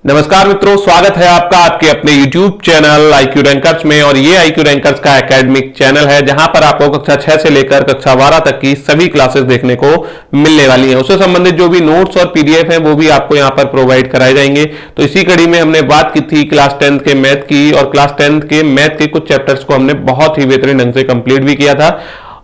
नमस्कार मित्रों, स्वागत है आपका आपके अपने YouTube चैनल IQ रैंकर्स में। और ये IQ रैंकर्स का एकेडमिक चैनल है जहां पर आपको कक्षा 6 से लेकर कक्षा 12 तक की सभी क्लासेस देखने को मिलने वाली हैं। उससे संबंधित जो भी नोट्स और PDF हैं वो भी आपको यहां पर प्रोवाइड कराए जाएंगे। तो इसी कड़ी में हमने बात की थी क्लास 10th के मैथ की, और क्लास 10th के मैथ के कुछ चैप्टर्स को हमने बहुत ही बेहतरीन ढंग से कंप्लीट भी किया था।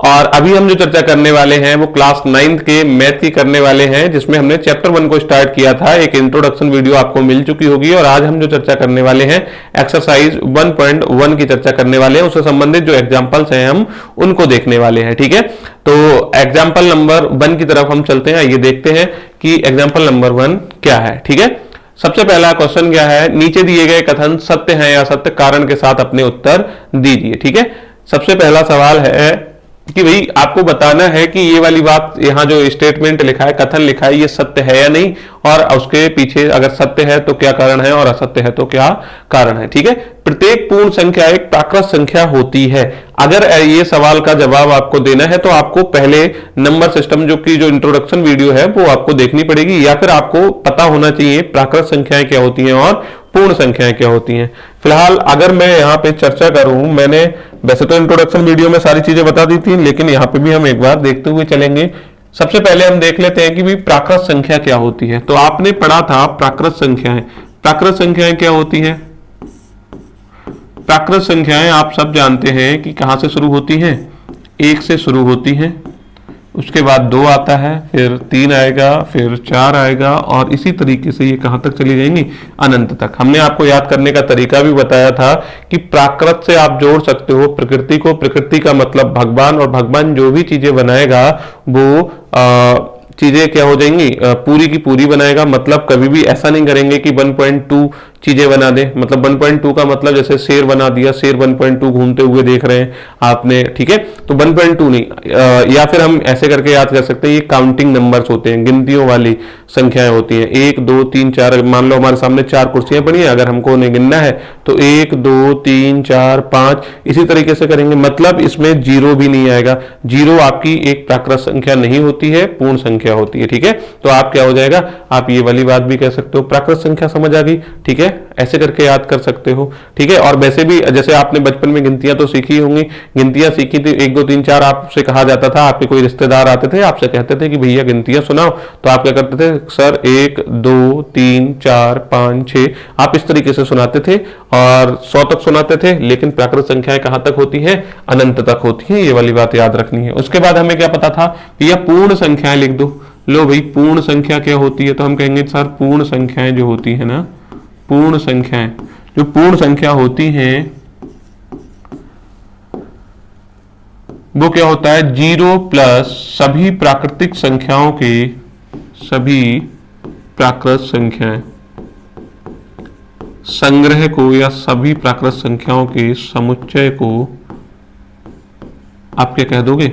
और अभी हम जो चर्चा करने वाले हैं वो क्लास 9th के मैथ की करने वाले हैं, जिसमें हमने चैप्टर 1 को स्टार्ट किया था। एक इंट्रोडक्शन वीडियो आपको मिल चुकी होगी, और आज हम जो चर्चा करने वाले हैं एक्सरसाइज 1.1 की चर्चा करने वाले हैं। उससे संबंधित जो एग्जांपल्स हैं हम उनको देखने वाले हैं। ठीक है, तो एग्जाम्पल नंबर 1 की तरफ हम चलते हैं। ये देखते हैं कि एग्जाम्पल नंबर 1 क्या है। ठीक है, सबसे पहला क्वेश्चन क्या है, नीचे दिए गए कथन सत्य है या असत्य, कारण के साथ अपने उत्तर दीजिए। ठीक है, सबसे पहला सवाल है कि भाई आपको बताना है कि ये वाली बात, यहां जो स्टेटमेंट लिखा है, कथन लिखा है, ये सत्य है या नहीं, और उसके पीछे अगर सत्य है तो क्या कारण है और असत्य है तो क्या कारण है। ठीक है, प्रत्येक पूर्ण संख्या एक प्राकृत संख्या होती है। अगर ये सवाल का जवाब आपको देना है तो आपको पहले नंबर सिस्टम जो इंट्रोडक्शन वीडियो है वो आपको देखनी पड़ेगी, या फिर आपको पता होना चाहिए प्राकृत संख्याएं क्या होती हैं और पूर्ण संख्याएं क्या होती हैं। फिलहाल अगर मैं यहाँ पे चर्चा करूं, मैंने वैसे तो इंट्रोडक्शन वीडियो में सारी चीजें बता दी थी, लेकिन यहाँ पे भी हम एक बार देखते हुए चलेंगे। सबसे पहले हम देख लेते हैं कि भाई प्राकृत संख्या क्या होती है। तो आपने पढ़ा था प्राकृत संख्याएं। प्राकृत संख्याएं क्या होती हैं? प्राकृत संख्याएं आप सब जानते हैं कि कहां से शुरू होती हैं, 1 से शुरू होती हैं, उसके बाद 2 आता है, फिर 3 आएगा, फिर 4 आएगा, और इसी तरीके से ये कहां तक चली जाएंगी, अनंत तक। हमने आपको याद करने का तरीका भी बताया था कि प्राकृत से आप जोड़ सकते हो प्रकृति को। प्रकृति का मतलब भगवान, और भगवान जो भी चीजें बनाएगा वो चीजें क्या हो जाएंगी, पूरी की पूरी बनाएगा। मतलब कभी भी ऐसा नहीं करेंगे कि 1.2 चीजें बना दे। मतलब 1.2 का मतलब जैसे शेर बना दिया, शेर 1.2 घूमते हुए देख रहे हैं आपने। ठीक है, तो 1.2 नहीं, या फिर हम ऐसे करके याद कर सकते हैं, ये काउंटिंग नंबर्स होते हैं, गिनतियों वाली संख्याएं होती हैं। 1 2 3 4, मान लो हमारे सामने 4 कुर्सियां पड़ी हैं, अगर हमको उन्हें गिनना है तो 1 2 3 4 5 इसी तरीके से करेंगे। मतलब इसमें जीरो भी नहीं आएगा। जीरो आपकी एक प्राकृत संख्या नहीं होती है, पूर्ण संख्या होती है। ठीक है, तो आप क्या हो जाएगा, आप ये वाली बात भी कह सकते हो, प्राकृत संख्या समझ आ गई। ठीक है, ऐसे करके याद कर सकते हो। ठीक है, और वैसे भी जैसे आपने बचपन में गिनतियां तो सीखी होंगी, गिनतियां सीखी थी, 1 2 3 4 आपसे कहा जाता था। आपके कोई रिश्तेदार आते थे, आपसे कहते थे कि भैया गिनतियां सुनाओ, तो आप क्या करते थे, सर 1 2 3 4 5 6, आप इस तरीके से सुनाते थे और 100 तक सुनाते थे। लेकिन प्राकृत संख्याएं कहां तक होती है, अनंत तक होती है। ये वाली बात याद रखनी है। उसके बाद हमें क्या पता था कि यह पूर्ण संख्याएं लिख दो। लो भाई, पूर्ण संख्या क्या होती है, तो हम कहेंगे सर पूर्ण संख्याएं जो होती है ना, पूर्ण संख्याएं, जो पूर्ण संख्या होती हैं वो क्या होता है, 0 प्लस सभी प्राकृतिक संख्याओं के, सभी प्राकृत संख्याएं संग्रह को, या सभी प्राकृत संख्याओं के समुच्चय को आप क्या कह दोगे,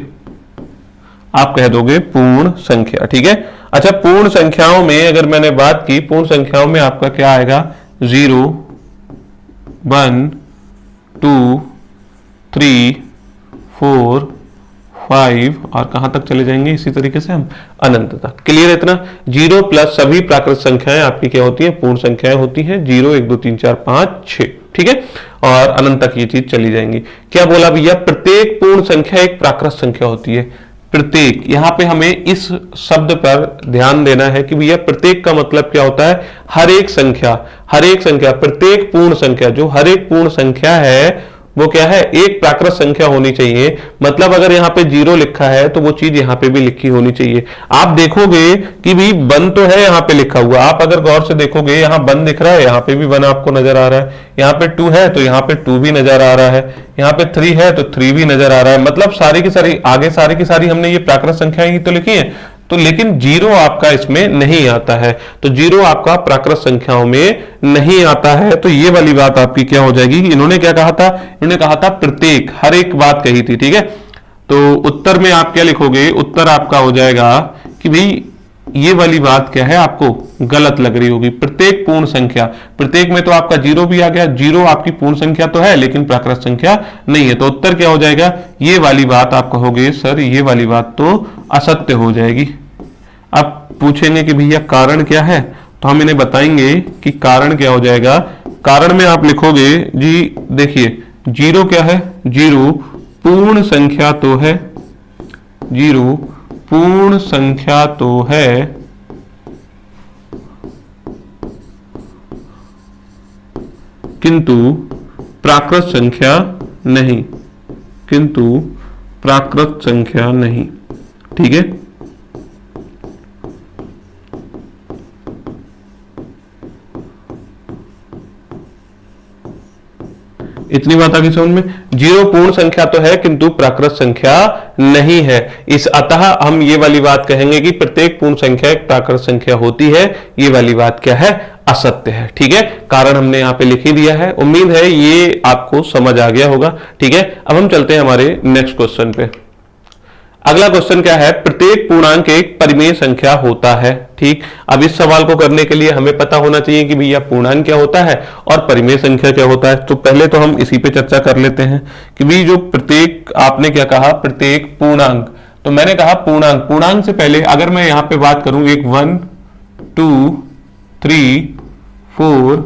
आप कह दोगे पूर्ण संख्या। ठीक है, अच्छा पूर्ण संख्याओं में अगर मैंने बात की, पूर्ण संख्याओं में आपका क्या आएगा, 0 1 2 3 4 5, और कहां तक चले जाएंगे, इसी तरीके से हम अनंत तक। क्लियर है इतना? 0 प्लस सभी प्राकृत संख्याएं आपकी क्या होती है, पूर्ण संख्याएं होती हैं। 0 1 2 3 4 5 6। ठीक है, और अनंत तक ये चीज चली जाएंगी। क्या बोला भैया, प्रत्येक पूर्ण संख्या एक प्राकृत संख्या होती है। प्रत्येक, यहां पे हमें इस शब्द पर ध्यान देना है कि भैया प्रत्येक का मतलब क्या होता है, हर एक संख्या, हर एक संख्या, प्रत्येक पूर्ण संख्या, जो हर एक पूर्ण संख्या है वो क्या है, एक प्राकृत संख्या होनी चाहिए। मतलब अगर यहाँ पे 0 लिखा है तो वो चीज यहाँ पे भी लिखी होनी चाहिए। आप देखोगे कि भी 1 तो है यहाँ पे लिखा हुआ, आप अगर गौर से देखोगे यहाँ 1 दिख रहा है, यहाँ पे भी 1 आपको नजर आ रहा है, यहाँ पे 2 है तो यहाँ पे 2 भी नजर आ रहा है, यहाँ पे 3 है तो 3 भी नजर आ रहा है। मतलब सारी की सारी, आगे सारी की सारी हमने ये प्राकृत संख्याएं ही तो लिखी है। तो लेकिन 0 आपका इसमें नहीं आता है, तो 0 आपका प्राकृत संख्याओं में नहीं आता है। तो ये वाली बात आपकी क्या हो जाएगी, इन्होंने क्या कहा था, इन्होंने कहा था प्रत्येक, हर एक बात कही थी। ठीक है, तो उत्तर में आप क्या लिखोगे, उत्तर आपका हो जाएगा कि भाई ये वाली बात क्या है, आपको गलत लग रही होगी। प्रत्येक पूर्ण संख्या, प्रत्येक में तो आपका 0 भी आ गया, 0 आपकी पूर्ण संख्या तो है लेकिन प्राकृत संख्या नहीं है। तो उत्तर क्या हो जाएगा, ये वाली बात आप कहोगे सर ये वाली बात तो असत्य हो जाएगी। अब पूछेंगे कि भैया कारण क्या है, तो हम इन्हें बताएंगे कि कारण क्या हो जाएगा। कारण में आप लिखोगे जी, देखिए जीरो क्या है, जीरो पूर्ण संख्या तो है, जीरो पूर्ण संख्या तो है, किंतु प्राकृत संख्या नहीं, किंतु प्राकृत संख्या नहीं। ठीक है, इतनी बात आगे समझ में। जीरो पूर्ण संख्या तो है किंतु प्राकृत संख्या नहीं है। इस अतः हम ये वाली बात कहेंगे कि प्रत्येक पूर्ण संख्या एक प्राकृत संख्या होती है। ये वाली बात क्या है, असत्य है। ठीक है, कारण हमने यहाँ पे लिख ही दिया है। उम्मीद है ये आपको समझ आ गया होगा। ठीक है, अब हम चलते हैं हमारे नेक्स्ट क्वेश्चन पे। अगला क्वेश्चन क्या है, प्रत्येक पूर्णांक एक परिमेय संख्या होता है। ठीक, अब इस सवाल को करने के लिए हमें पता होना चाहिए कि भैया पूर्णांक क्या होता है और परिमेय संख्या क्या होता है। तो पहले तो हम इसी पे चर्चा कर लेते हैं कि भाई जो प्रत्येक, आपने क्या कहा, प्रत्येक पूर्णांक। तो मैंने कहा पूर्णांक, पूर्णांक से पहले अगर मैं यहां पे बात करूं, एक 1 2 3 4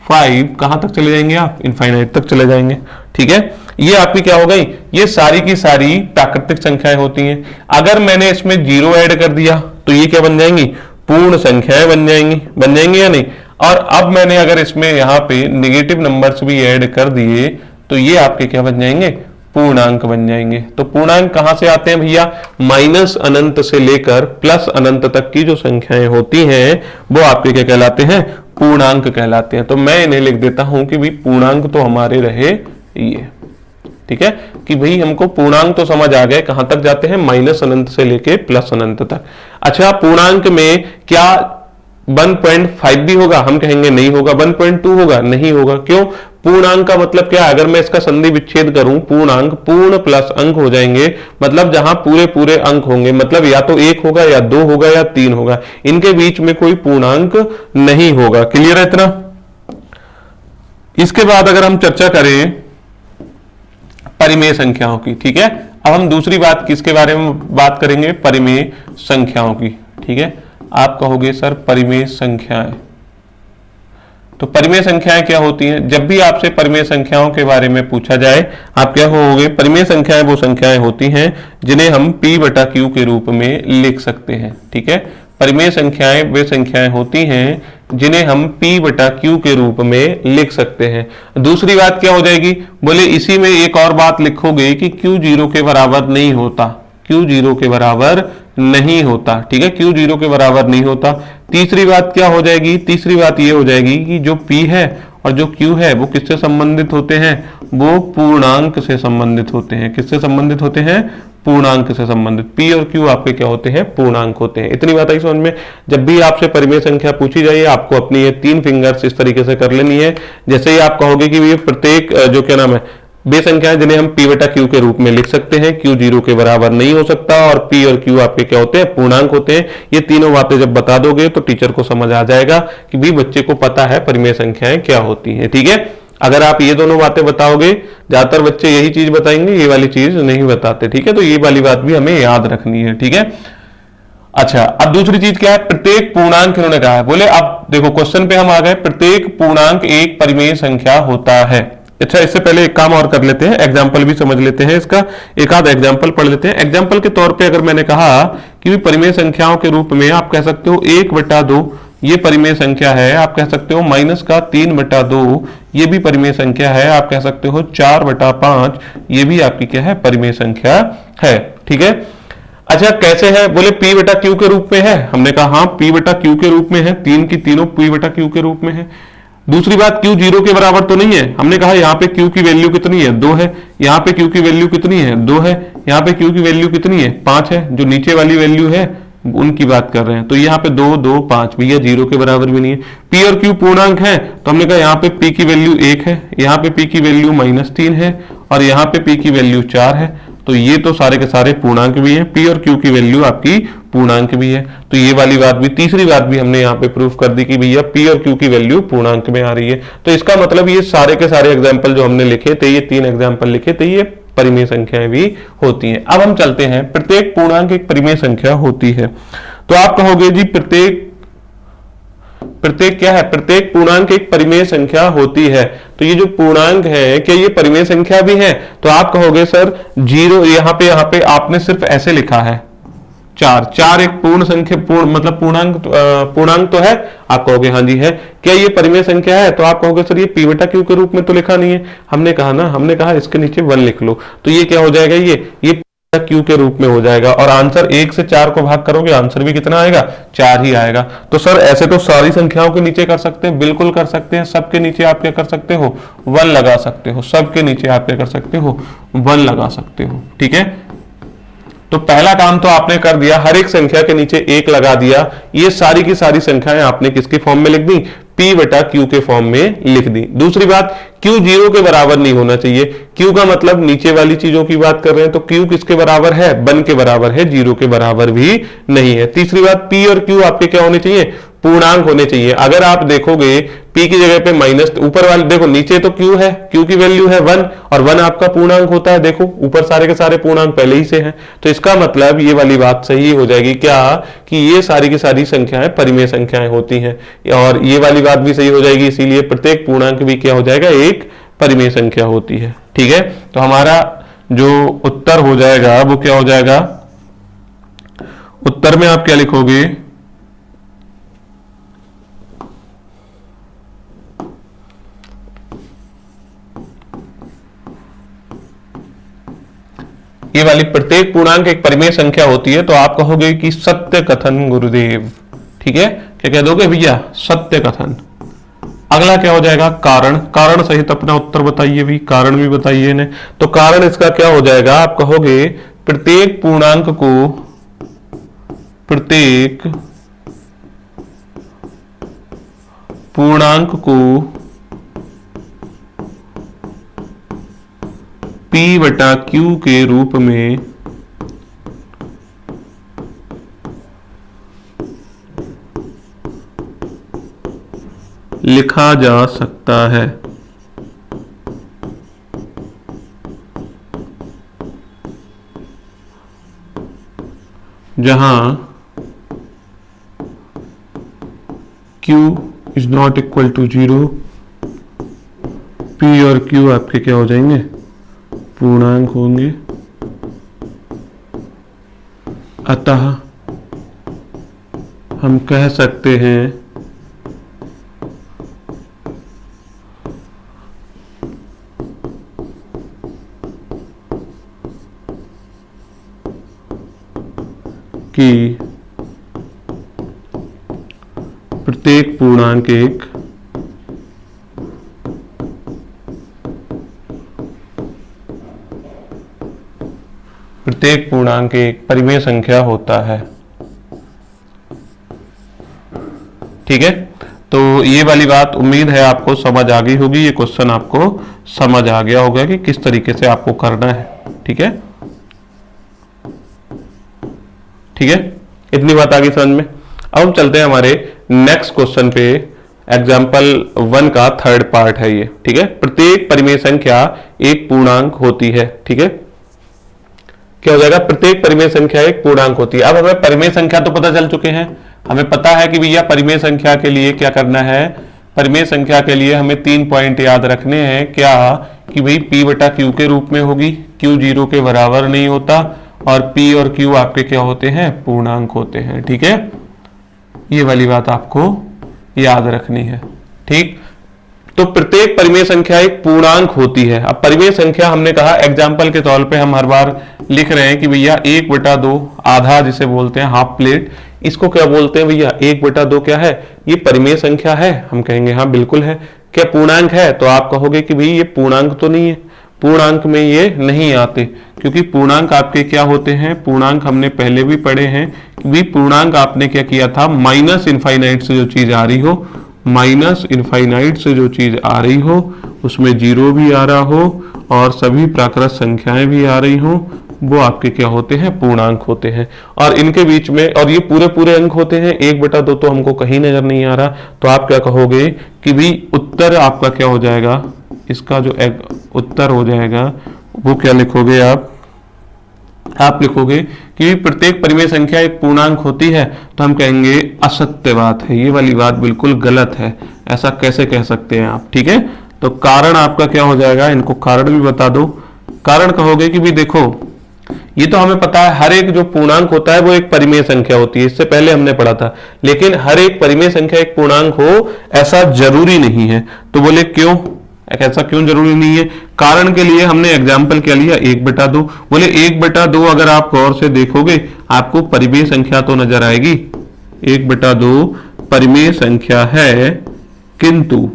5, कहां तक चले जाएंगे आप, इनफाइनाइट तक चले जाएंगे। ठीक है, ये आपकी क्या हो गई, ये सारी की सारी प्राकृतिक संख्याएं होती हैं। अगर मैंने इसमें जीरो ऐड कर दिया तो ये क्या बन जाएंगी, पूर्ण संख्याएं बन जाएंगी या नहीं। और अब मैंने अगर इसमें यहाँ पे नेगेटिव नंबर्स भी ऐड कर दिए तो ये आपके क्या बन जाएंगे, पूर्णांक बन जाएंगे। तो पूर्णांक कहां से आते हैं भैया, माइनस अनंत से लेकर प्लस अनंत तक की जो संख्याएं होती हैं वो आपके क्या कहलाते हैं, पूर्णांक कहलाते हैं। तो मैं इन्हें लिख देता हूं कि भाई पूर्णांक तो हमारे रहे ये। ठीक है, कि भाई हमको पूर्णांक तो समझ आ गए, कहां तक जाते हैं, माइनस अनंत से लेके प्लस अनंत तक। अच्छा, पूर्णांक में क्या 1.5 भी होगा, हम कहेंगे नहीं होगा। 1.2 होगा, नहीं होगा। क्यों, पूर्णांक का मतलब क्या है, अगर मैं इसका संधि विच्छेद करूं, पूर्णांक पूर्ण प्लस अंक हो जाएंगे, मतलब जहां पूरे पूरे अंक होंगे, मतलब या तो 1 होगा या 2 होगा या 3 होगा, इनके बीच में कोई पूर्णांक नहीं होगा। क्लियर है इतना। इसके बाद अगर हम चर्चा करें परिमेय संख्याओं की। ठीक है, अब हम दूसरी बात किसके बारे में बात करेंगे, परिमेय संख्याओं की। ठीक है, आप कहोगे सर परिमेय संख्याएं, तो परिमेय संख्याएं क्या होती हैं। जब भी आपसे परिमेय संख्याओं के बारे में पूछा जाए, आप क्या कहोगे, परिमेय संख्याएं वो संख्याएं होती हैं जिन्हें हम p/q के रूप में लिख सकते हैं। ठीक है, परिमेय संख्याएं वे संख्याएं होती हैं जिन्हें हम p/q के रूप में लिख सकते हैं। दूसरी बात क्या हो जाएगी, बोले इसी में एक और बात लिखोगे कि q 0 के बराबर नहीं होता, q 0 के बराबर नहीं होता। ठीक है, q 0 के बराबर नहीं होता। तीसरी बात क्या हो जाएगी, तीसरी बात ये हो जाएगी कि जो p है और जो q है वो किससे संबंधित होते हैं, वो पूर्णांक से संबंधित होते हैं। किससे संबंधित होते हैं, पूर्णांक से संबंधित। p और q आपके क्या होते हैं, पूर्णांक होते हैं। इतनी बात आई समझ में। जब भी आपसे परिमेय संख्या पूछी जाए, आपको अपनी ये 3 फिंगर्स इस तरीके से कर लेनी है। जैसे ही आप कहोगे कि ये प्रत्येक जो क्या नाम है, वे संख्याएं जिन्हें हम p/q के रूप में लिख सकते हैं, q 0 के बराबर नहीं हो सकता, और p और q आपके क्या होते हैं, पूर्णांक होते हैं। ये तीनों बातें जब बता दोगे तो टीचर को समझ आ जाएगा कि भी बच्चे को पता है परिमेय संख्याएं क्या होती हैं। ठीक है, अगर आप ये दोनों बातें बताओगे, ज्यादातर बच्चे यही चीज बताएंगे, ये वाली चीज नहीं बताते। ठीक है, तो ये वाली बात भी हमें याद रखनी है। ठीक है, अच्छा, अब दूसरी चीज क्या है, प्रत्येक पूर्णांक इन्होंने कहा है। बोले अब देखो क्वेश्चन पे हम आ गए, प्रत्येक पूर्णांक एक परिमेय संख्या होता है। अच्छा, इससे पहले एक काम और कर लेते हैं, एग्जाम्पल भी समझ लेते हैं इसका, एक आध एग्जाम्पल पढ़ लेते हैं। एग्जाम्पल के तौर पे अगर मैंने कहा कि परिमेय संख्याओं के रूप में आप कह सकते हो 1/2 ये परिमेय संख्या है, आप कह सकते हो माइनस का 3/2 ये भी परिमेय संख्या है, आप कह सकते हो 4/5 ये भी आपकी क्या है, परिमेय संख्या है। ठीक है, अच्छा कैसे है, बोले p/q के रूप में है। हमने कहा हाँ p/q के रूप में है, तीन की तीनों p/q के रूप में है। दूसरी बात, q 0 के बराबर तो नहीं है। हमने कहा यहाँ पे q की वैल्यू कितनी है, 2 है। यहाँ पे q की वैल्यू कितनी है, 2 है। यहाँ पे q की वैल्यू कितनी है, 5 है। जो नीचे वाली वैल्यू है उनकी बात कर रहे हैं। तो यहाँ पे 2 2 5 भैया 0 के बराबर भी नहीं है। p और q पूर्णांक है, तो हमने कहा यहाँ पे p की वैल्यू 1 है, यहाँ पे p की वैल्यू -3 है, और यहाँ पे p की वैल्यू 4 है। तो ये तो सारे के सारे पूर्णांक भी हैं, p और q की वैल्यू आपकी पूर्णांक भी है। तो ये वाली बात भी, तीसरी बात भी हमने यहाँ पे प्रूफ कर दी कि भैया p और q की वैल्यू पूर्णांक में आ रही है। तो इसका मतलब ये सारे के सारे एग्जाम्पल जो हमने लिखे थे, ये 3 एग्जाम्पल लिखे थे, ये परिमेय संख्याएं भी होती हैं। अब हम चलते हैं, प्रत्येक पूर्णांक एक परिमेय संख्या होती है। तो आप कहोगे जी प्रत्येक प्रत्येक क्या है, प्रत्येक पूर्णांक एक परिमेय संख्या होती है। तो ये जो पूर्णांक है क्या ये परिमेय संख्या भी है? तो आप कहोगे सर जीरो, यहाँ पे आपने सिर्फ ऐसे लिखा है चार, चार एक पूर्ण संख्या, पूर्ण मतलब पूर्णांक तो है। आप कहोगे हाँ जी है। क्या ये परिमेय संख्या है? तो आप कहोगे सर ये p बटा q के रूप में तो लिखा नहीं है। हमने कहा इसके नीचे 1 लिख लो। तो ये क्या हो जाएगा, ये p बटा q के रूप में हो जाएगा। और आंसर 1 से 4 को भाग करोगे आंसर भी कितना आएगा, 4 ही आएगा। तो सर ऐसे तो सारी संख्याओं के नीचे कर सकते हैं, बिल्कुल कर सकते हैं। सबके नीचे आप क्या कर सकते हो, 1 लगा सकते हो। सबके नीचे आप क्या कर सकते हो, 1 लगा सकते हो। ठीक है, तो पहला काम तो आपने कर दिया, हर एक संख्या के नीचे 1 लगा दिया। ये सारी की सारी संख्याएं आपने किसके फॉर्म में लिख दी, p बटा q के फॉर्म में लिख दी। दूसरी बात, q 0 के बराबर नहीं होना चाहिए। q का मतलब नीचे वाली चीजों की बात कर रहे हैं, तो q किसके बराबर है, 1 के बराबर है, 0 के बराबर भी नहीं है। तीसरी बात, p और q आपके क्या होने चाहिए, पूर्णांक होने चाहिए। अगर आप देखोगे p की जगह पे माइनस, ऊपर वाले देखो नीचे तो q है, q की वैल्यू है 1 और 1 आपका पूर्णांक होता है। देखो ऊपर सारे के सारे पूर्णांक पहले ही से हैं, तो इसका मतलब ये वाली बात सही हो जाएगी क्या, कि ये सारी की सारी संख्याएं परिमेय संख्याएं होती हैं। और ये वाली बात भी सही हो जाएगी, इसीलिए प्रत्येक पूर्णांक भी क्या हो जाएगा, एक परिमेय संख्या होती है। ठीक है, तो हमारा जो उत्तर हो जाएगा वो क्या हो जाएगा, उत्तर में आप क्या लिखोगे, ये वाली प्रत्येक पूर्णांक एक परिमेय संख्या होती है। तो आप कहोगे कि सत्य कथन गुरुदेव। ठीक है, क्या कह दोगे भैया, सत्य कथन। अगला क्या हो जाएगा, कारण। कारण सहित अपना उत्तर बताइए भी, कारण भी बताइए इन्हें। तो कारण इसका क्या हो जाएगा, आप कहोगे प्रत्येक पूर्णांक को p बटा q के रूप में लिखा जा सकता है। जहां q is not equal to 0, p और q आपके क्या हो जाएंगे, पूर्णांक होंगे। अतः हम कह सकते हैं कि प्रत्येक पूर्णांक एक परिमेय संख्या होता है। ठीक है, तो ये वाली बात उम्मीद है आपको समझ आ गई होगी। ये क्वेश्चन आपको समझ आ गया होगा कि किस तरीके से आपको करना है। ठीक है, ठीक है, इतनी बात आ गई समझ में। अब हम चलते हैं हमारे नेक्स्ट क्वेश्चन पे। एग्जाम्पल 1 का थर्ड पार्ट है ये। ठीक है, प्रत्येक परिमेय संख्या एक पूर्णांक होती है। ठीक है, क्या हो जाएगा, प्रत्येक परिमेय संख्या एक पूर्णांक होती है। अब हमें परिमेय संख्या तो पता चल चुके हैं, हमें पता है कि भैया परिमेय संख्या के लिए क्या करना है। परिमेय संख्या के लिए हमें 3 पॉइंट याद रखने हैं। क्या, कि भाई p बटा q के रूप में होगी, q 0 के बराबर नहीं होता, और p और q आपके क्या होते हैं, पूर्णांक होते हैं। ठीक है, ये वाली बात आपको याद रखनी है। ठीक, तो प्रत्येक परिमेय संख्या एक पूर्णांक होती है। अब परिमेय संख्या हमने कहा एग्जाम्पल के तौर पे हम हर बार लिख रहे हैं कि भैया 1/2 आधा जिसे बोलते हैं हाफ प्लेट, इसको क्या बोलते हैं भैया, 1/2 क्या है, ये परिमेय संख्या है। हम कहेंगे हाँ बिल्कुल है। क्या पूर्णांक है, तो आप कहोगे कि भाई ये पूर्णांक तो नहीं है, पूर्णांक में ये नहीं आते, क्योंकि पूर्णांक आपके क्या होते हैं, पूर्णांक हमने पहले भी पढ़े हैं कि भाई पूर्णांक आपने क्या किया था, माइनस इनफाइनाइट से जो चीज आ रही हो, माइनस इनफाइनाइट से जो चीज आ रही हो उसमें 0 भी आ रहा हो और सभी प्राकृत संख्याएं भी आ रही हो, वो आपके क्या होते हैं, पूर्णांक होते हैं। और इनके बीच में, और ये पूरे पूरे अंक होते हैं। 1/2 तो हमको कहीं नजर नहीं आ रहा, तो आप क्या कहोगे कि भाई उत्तर आपका क्या हो जाएगा, इसका जो उत्तर हो जाएगा वो क्या लिखोगे आप, आप लिखोगे कि प्रत्येक परिमेय संख्या एक पूर्णांक होती है, तो हम कहेंगे असत्य बात है, ये वाली बात बिल्कुल गलत है, ऐसा कैसे कह सकते हैं आप। ठीक है, तो कारण आपका क्या हो जाएगा, इनको कारण भी बता दो। कारण कहोगे कि भी देखो ये तो हमें पता है हर एक जो पूर्णांक होता है वो एक परिमेय संख्या होती है, इससे पहले हमने पढ़ा था, लेकिन हर एक परिमेय संख्या एक पूर्णांक हो ऐसा जरूरी नहीं है। तो बोले क्यों, ऐसा क्यों जरूरी नहीं है? कारण के लिए हमने एग्जाम्पल क्या लिया, 1/2। बोले 1/2 अगर आप गौर से देखोगे आपको परिमेय संख्या तो नजर आएगी, 1/2 परिमेय संख्या है किंतु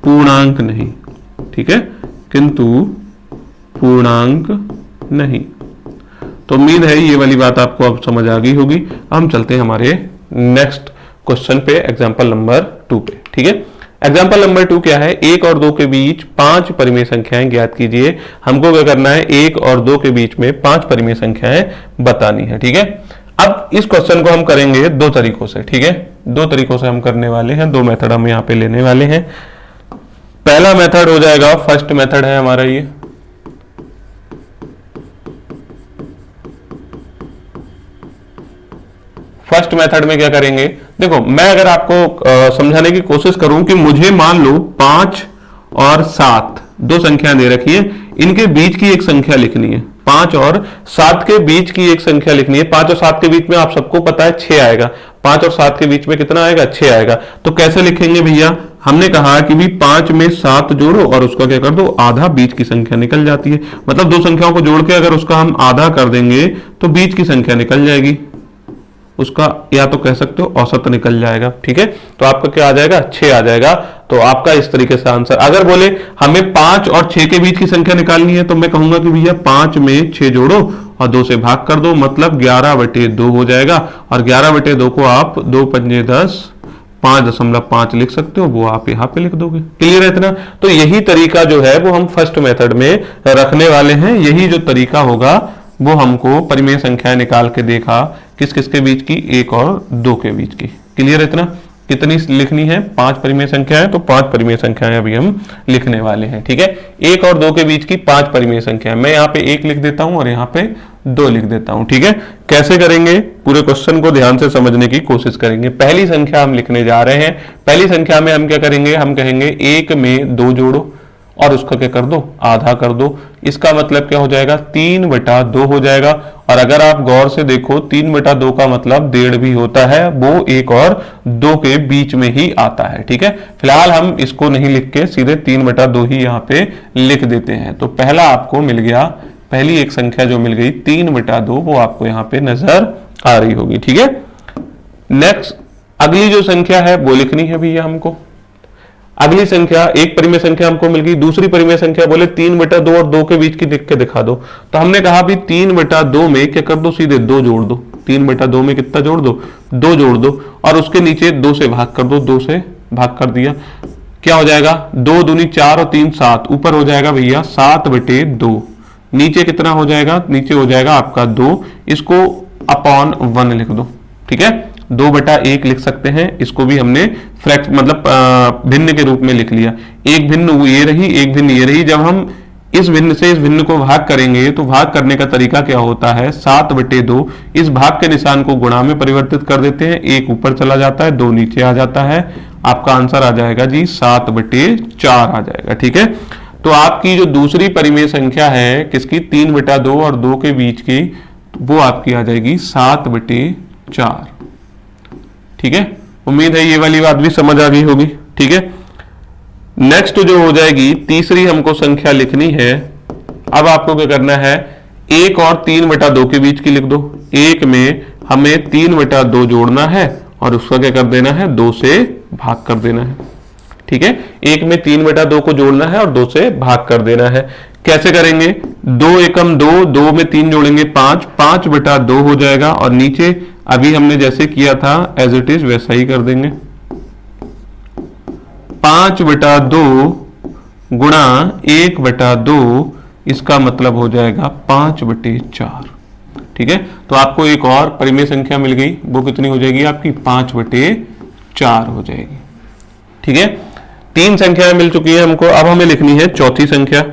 पूर्णांक नहीं। ठीक है, किंतु पूर्णांक नहीं। तो उम्मीद है ये वाली बात आपको अब समझ आ गई होगी। हम चलते हैं हमारे नेक्स्ट क्वेश्चन पे, एग्जाम्पल नंबर 2 पे। ठीक है, एग्जाम्पल नंबर 2 क्या है, 1 और 2 के बीच 5 परिमेय संख्याएं ज्ञात कीजिए। हमको क्या करना है, 1 और 2 के बीच में 5 परिमेय संख्याएं बतानी है। ठीक है, अब इस क्वेश्चन को हम करेंगे 2 तरीकों से। ठीक है, 2 तरीकों से हम करने वाले हैं, 2 मेथड हम यहाँ पे लेने वाले हैं। पहला मेथड हो जाएगा, फर्स्ट मेथड है हमारा ये, फर्स्ट मेथड में क्या करेंगे, देखो मैं अगर आपको समझाने की कोशिश करूं कि मुझे मान लो 5 और 7 दो संख्या दे रखी है, इनके बीच की एक संख्या लिखनी है, 5 और 7 के बीच की एक संख्या लिखनी है। 5 और 7 के बीच में आप सबको पता है 6 आएगा, 5 और 7 के बीच में कितना आएगा, 6 आएगा। तो कैसे लिखेंगे भैया, हमने कहा कि भी 5 में 7 जोड़ो और उसका क्या कर दो, आधा, बीच की संख्या निकल जाती है। मतलब दो संख्याओं को जोड़ के अगर उसका हम आधा कर देंगे तो बीच की संख्या निकल जाएगी, उसका या तो कह सकते हो औसत निकल जाएगा। ठीक है, तो आपका क्या आ जाएगा, 6 आ जाएगा। तो आपका इस तरीके से आंसर। अगर बोले हमें 5 और 6 के बीच की संख्या निकालनी है तो मैं कहूंगा कि भैया 5 में 6 जोड़ो और 2 से भाग कर दो, मतलब 11/2 हो जाएगा। और 11/2 को आप 2 पंजे 10, 5.5 लिख सकते हो, वो आप यहाँ पे लिख दोगे। क्लियर है इतना? तो यही तरीका जो है वो हम फर्स्ट मेथड में रखने वाले हैं। यही जो तरीका होगा वो हमको परिमेय संख्याएं निकाल के देखा, किस किस के बीच की, 1 और 2 के बीच की। क्लियर है इतना? कितनी लिखनी है, 5 परिमेय संख्याएं, तो 5 परिमेय संख्याएं अभी हम लिखने वाले हैं। ठीक है, 1 और 2 के बीच की 5 परिमेय संख्याएं, मैं यहाँ पे 1 लिख देता हूं और यहाँ पे 2 लिख देता हूं। ठीक है, कैसे करेंगे, पूरे क्वेश्चन को ध्यान से समझने की कोशिश करेंगे। पहली संख्या हम लिखने जा रहे हैं। पहली संख्या में हम क्या करेंगे, हम कहेंगे 1 में 2 जोड़ो और उसका क्या कर दो, आधा कर दो। इसका मतलब क्या हो जाएगा, 3/2 हो जाएगा। और अगर आप गौर से देखो 3/2 का मतलब 1.5 भी होता है, वो 1 और 2 के बीच में ही आता है। ठीक है, फिलहाल हम इसको नहीं लिख के सीधे 3/2 ही यहाँ पे लिख देते हैं। तो पहला आपको मिल गया, पहली एक संख्या जो मिल गई 3/2, वो आपको यहाँ पे नजर आ रही होगी। ठीक है, नेक्स्ट अगली जो संख्या है वो लिखनी है भैया हमको। अगली संख्या, एक परिमेय संख्या हमको मिल गई, दूसरी परिमेय संख्या बोले 3/2 और 2 के बीच की लिख के दिखा दो। तो हमने कहा भी 3/2 में क्या कर दो, सीधे 2 जोड़ दो। 3/2 में कितना जोड़ दो, 2 जोड़ दो और उसके नीचे 2 से भाग कर दो। 2 से भाग कर दिया, क्या हो जाएगा, 2 दूनी 4 और 3 7, ऊपर हो जाएगा भैया 7/2। नीचे कितना हो जाएगा, नीचे हो जाएगा आपका 2, इसको अपॉन 1 लिख दो। ठीक है, 2/1 लिख सकते हैं, इसको भी हमने फ्रैक्ट मतलब भिन्न के रूप में लिख लिया। एक भिन्न ये रही, एक भिन्न ये रही। जब हम इस भिन्न से इस भिन्न को भाग करेंगे तो भाग करने का तरीका क्या होता है, 7/2, इस भाग के निशान को गुणा में परिवर्तित कर देते हैं, 1 ऊपर चला जाता है, 2 नीचे आ जाता है। आपका आंसर आ जाएगा जी 7/4 आ जाएगा। ठीक है, तो आपकी जो दूसरी परिमेय संख्या है किसकी, 3/2 और 2 के बीच की, वो आपकी आ जाएगी 7/4। ठीक है, उम्मीद है ये वाली बात भी समझ आ गई होगी। ठीक है, नेक्स्ट जो हो जाएगी तीसरी हमको संख्या लिखनी है। अब आपको क्या करना है, 1 और 3/2 के बीच की लिख दो। 1 में हमें 3/2 जोड़ना है और उसका क्या कर देना है, 2 से भाग कर देना है। ठीक है, 1 में 3/2 को जोड़ना है और 2 से भाग कर देना है। कैसे करेंगे, 2 एकम 2, 2 में 3 जोड़ेंगे 5, 5/2 हो जाएगा। और नीचे अभी हमने जैसे किया था एज इट इज वैसा ही कर देंगे, 5/2 गुणा 1/2, इसका मतलब हो जाएगा 5/4। ठीक है, तो आपको एक और परिमेय संख्या मिल गई, वो कितनी हो जाएगी आपकी, 5/4 हो जाएगी। ठीक है, 3 संख्याएं मिल चुकी है हमको। अब हमें लिखनी है चौथी संख्या।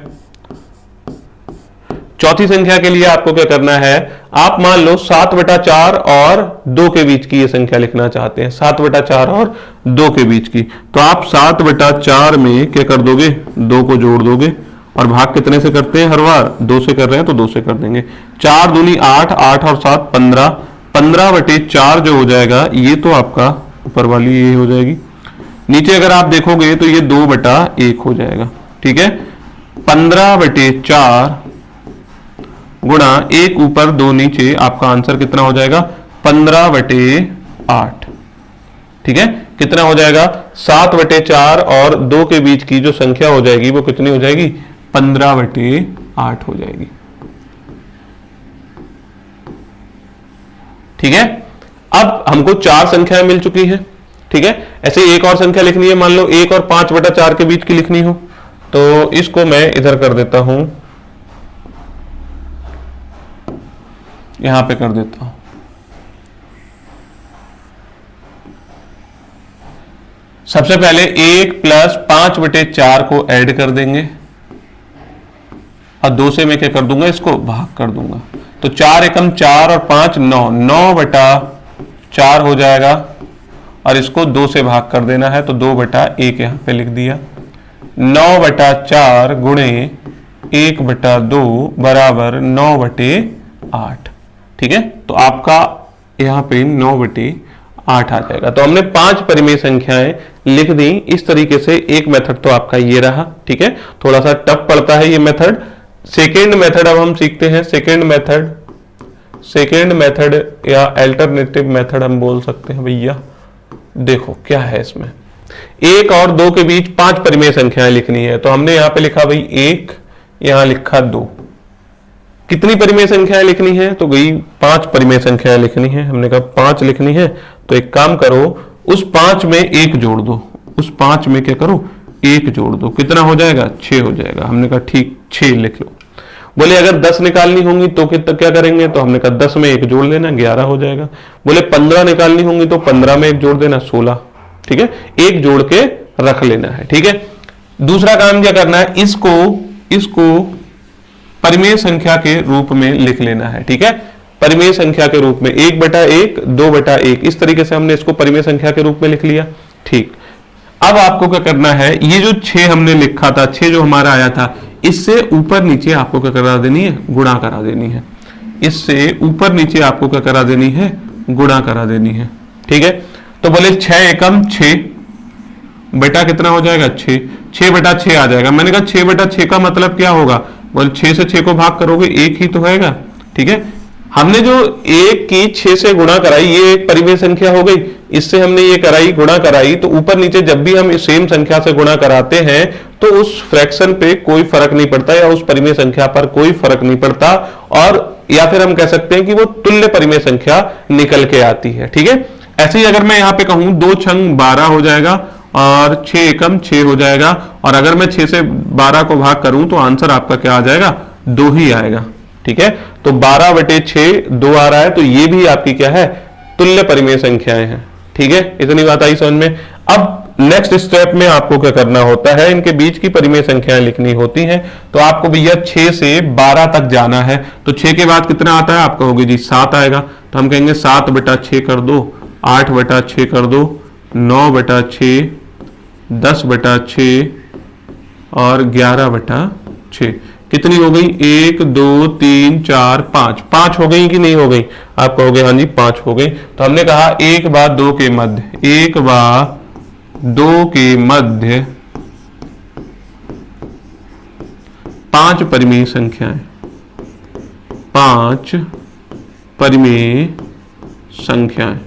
चौथी संख्या के लिए आपको क्या करना है, आप मान लो 7/4 और 2 के बीच की ये संख्या लिखना चाहते हैं, 7/4 और 2 के बीच की, तो आप 7/4 में क्या कर दोगे, 2 को जोड़ दोगे और भाग कितने से करते हैं, हर बार 2 से कर रहे हैं तो 2 से कर देंगे। 4 दूनी 8, 8 और 7 15, 15/4 जो हो जाएगा ये तो आपका ऊपर वाली ये हो जाएगी, नीचे अगर आप देखोगे तो ये 2/1 हो जाएगा। ठीक है, 15/4 गुणा 1 ऊपर 2 नीचे, आपका आंसर कितना हो जाएगा, 15/8। ठीक है, कितना हो जाएगा, 7/4 और 2 के बीच की जो संख्या हो जाएगी वो कितनी हो जाएगी, 15/8 हो जाएगी। ठीक है, अब हमको 4 संख्याएं मिल चुकी हैं। ठीक है, ऐसे एक और संख्या लिखनी है, मान लो 1 और 5/4 के बीच की लिखनी हो, तो इसको मैं इधर कर देता हूं, यहां पे कर देता हूं। सबसे पहले 1 + 5/4 को ऐड कर देंगे और 2 से मैं क्या कर दूंगा, इसको भाग कर दूंगा, तो 4 एकम 4 और 5 9, 9/4 हो जाएगा और इसको 2 से भाग कर देना है, तो 2/1 यहां पे लिख दिया। 9/4 गुणे 1/2 बराबर 9/8। ठीक है, तो आपका यहां पे 9/8 आ जाएगा। तो हमने 5 परिमेय संख्याएं लिख दी। इस तरीके से एक मेथड तो आपका ये रहा। ठीक है, थोड़ा सा टफ पड़ता है ये मेथड। सेकेंड मेथड अब हम सीखते हैं। सेकेंड मेथड या अल्टरनेटिव मेथड हम बोल सकते हैं भैया। देखो क्या है इसमें, 1 और 2 के बीच 5 परिमेय संख्याएं लिखनी है, तो हमने यहां पे लिखा भाई 1, यहां लिखा 2। कितनी परिमेय संख्याएं लिखनी है, तो गई 5 परिमेय संख्याएं लिखनी है। हमने कहा 5 लिखनी है, तो एक काम करो, उस 5 में 1 जोड़ दो, उस 5 में क्या करो, 1 जोड़ दो, कितना हो जाएगा, 6 हो जाएगा। हमने कहा ठीक 6 लिख लो। बोले अगर 10 निकालनी होंगी तो क्या करेंगे, तो हमने कहा 10 में 1 जोड़ लेना, 11 हो जाएगा। बोले 15 निकालनी होंगी तो 15 में 1 जोड़ देना, 16। ठीक है, 1 जोड़ के रख लेना है। ठीक है, दूसरा काम क्या करना है, इसको परिमेय संख्या के रूप में लिख लेना है। ठीक है, परिमेय संख्या के रूप में 1/1, 2/1, इस तरीके से हमने इसको परिमेय संख्या के रूप में लिख लिया। ठीक, अब आपको क्या करना है, ये जो 6 हमने लिखा था, 6 जो हमारा आया था, इससे ऊपर नीचे आपको क्या करा देनी है, गुणा करा देनी है। इससे ऊपर नीचे आपको क्या करा देनी है, गुणा करा देनी है। ठीक है, तो बोले 6 एकम 6 बेटा कितना हो जाएगा, 6, 6/6 आ जाएगा। मैंने कहा 6/6 का मतलब क्या होगा, बोले 6 से 6 को भाग करोगे 1 ही तो होगा। ठीक है, हमने जो 1 की 6 से गुणा कराई, ये एक परिमेय संख्या हो गई, इससे हमने ये कराई, गुणा कराई, तो ऊपर नीचे जब भी हम सेम संख्या से गुणा कराते हैं तो उस फ्रैक्शन पे कोई फर्क नहीं पड़ता, या उस परिमेय संख्या पर कोई फर्क नहीं पड़ता, और या फिर हम कह सकते हैं कि वो तुल्य परिमेय संख्या निकल के आती है। ठीक है, ऐसे ही अगर मैं यहाँ पे कहूं 2 छंग 12 हो जाएगा और 6 एकम 6 हो जाएगा, और अगर मैं 6 से 12 को भाग करूं तो आंसर आपका क्या आ जाएगा, 2 ही आएगा। ठीक है, तो 12/6 2 आ रहा है, तो ये भी आपकी क्या है, तुल्य परिमेय संख्याएं हैं। ठीक है, इतनी बात आई समझ में। अब नेक्स्ट स्टेप में आपको क्या करना होता है, इनके बीच की परिमेय संख्याएं लिखनी होती हैं। तो आपको भैया 6 से 12 तक जाना है, तो 6 के बाद कितना आता है, आप कहोगे जी 7 आएगा, तो हम कहेंगे 7/6 कर दो, 8/6 कर दो, 9/6, 10/6 और 11/6। कितनी हो गई, 1 2 3 4 5, 5 हो गई कि नहीं हो गई, आप कहोगे हाँ जी 5 हो गई। तो हमने कहा 1 व 2 के मध्य, 1 व 2 के मध्य 5 परिमेय संख्याएं, 5 परिमेय संख्याएं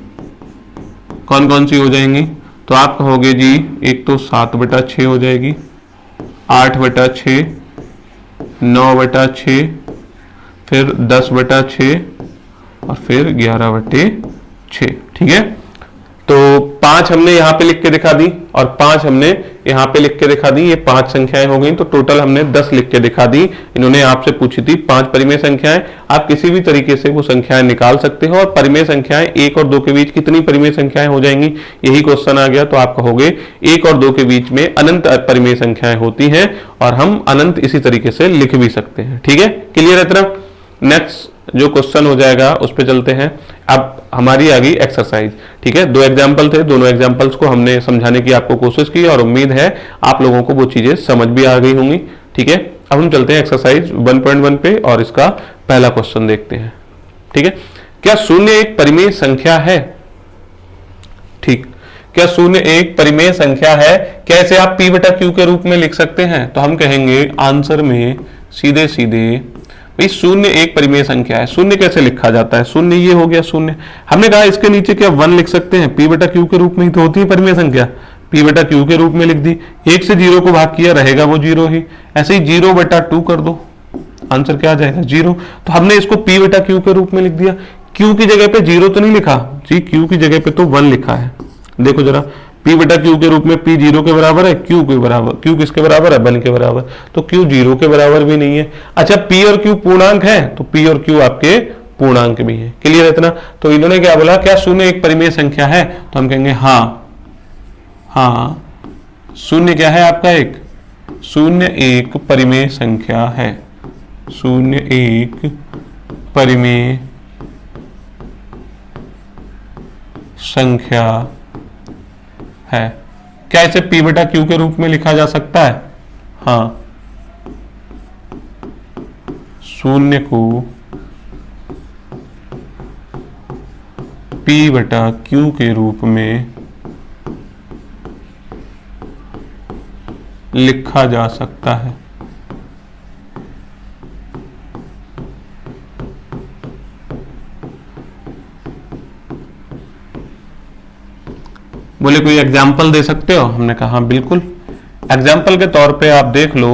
कौन कौन सी हो जाएंगी, तो आप कहोगे जी एक तो 7/6 हो जाएगी, 8/6, 9/6, फिर 10/6 और फिर 11/6। ठीक है, तो 5 हमने यहाँ पे लिख के दिखा दी और 5 हमने यहाँ पे लिख के दिखा दी। ये 5 संख्याएं हो गई, तो टोटल हमने 10 लिख के दिखा दी। इन्होंने आपसे पूछी थी 5 परिमेय संख्याएं। आप किसी भी तरीके से वो संख्याएं निकाल सकते हो। और परिमेय संख्याएं 1 और 2 के बीच कितनी परिमेय संख्याएं हो जाएंगी, यही क्वेश्चन आ गया। तो आप कहोगे 1 और 2 के बीच में अनंत परिमेय संख्याएं होती हैं और हम अनंत इसी तरीके से लिख भी सकते हैं। ठीक है, क्लियर है इतना। नेक्स्ट जो क्वेश्चन हो जाएगा उस पर चलते हैं। अब हमारी आ गई एक्सरसाइज। ठीक है, 2 एग्जाम्पल थे, दोनों एग्जाम्पल्स को हमने समझाने की आपको कोशिश की और उम्मीद है आप लोगों को वो चीजें समझ भी आ गई होंगी। ठीक है, अब हम चलते हैं एक्सरसाइज 1.1 पे और इसका पहला क्वेश्चन देखते हैं। ठीक है, क्या शून्य एक परिमेय संख्या है? ठीक, क्या शून्य एक परिमेय संख्या है? कैसे आप p बटा q के रूप में लिख सकते हैं? तो हम कहेंगे आंसर में सीधे सीधे भाई शून्य एक परिमेय संख्या है। शून्य कैसे लिखा जाता है? शून्य ये हो गया शून्य। हमने कहा इसके नीचे क्या 1 लिख सकते हैं? p बटा q के रूप में ही तो होती है परिमेय संख्या, p बटा q के रूप में लिख दी। 1 से 0 को भाग किया, रहेगा वो 0 ही। ऐसे ही 0 बटा 2 कर दो, आंसर क्या आ जाएगा? 0। तो हमने इसको p बटा q के रूप में लिख दिया। q की जगह पे 0 तो नहीं लिखा जी, q की जगह पे तो 1 लिखा है। देखो जरा, p बटा q के रूप में p 0 के बराबर है, q के बराबर, q किसके बराबर है? 1 के बराबर। तो q 0 के बराबर भी नहीं है। अच्छा, p और q पूर्णांक है, तो p और q आपके पूर्णांक भी है। क्लियर है इतना। तो इन्होंने क्या बोला, क्या शून्य एक परिमेय संख्या है? तो हम कहेंगे हाँ, हाँ शून्य क्या है आपका? एक शून्य एक परिमेय संख्या है। शून्य एक परिमेय संख्या है। क्या इसे p बटा q के रूप में लिखा जा सकता है? हाँ, शून्य को p बटा q के रूप में लिखा जा सकता है। बोले कोई एग्जाम्पल दे सकते हो? हमने कहा हाँ बिल्कुल। एग्जाम्पल के तौर पे आप देख लो,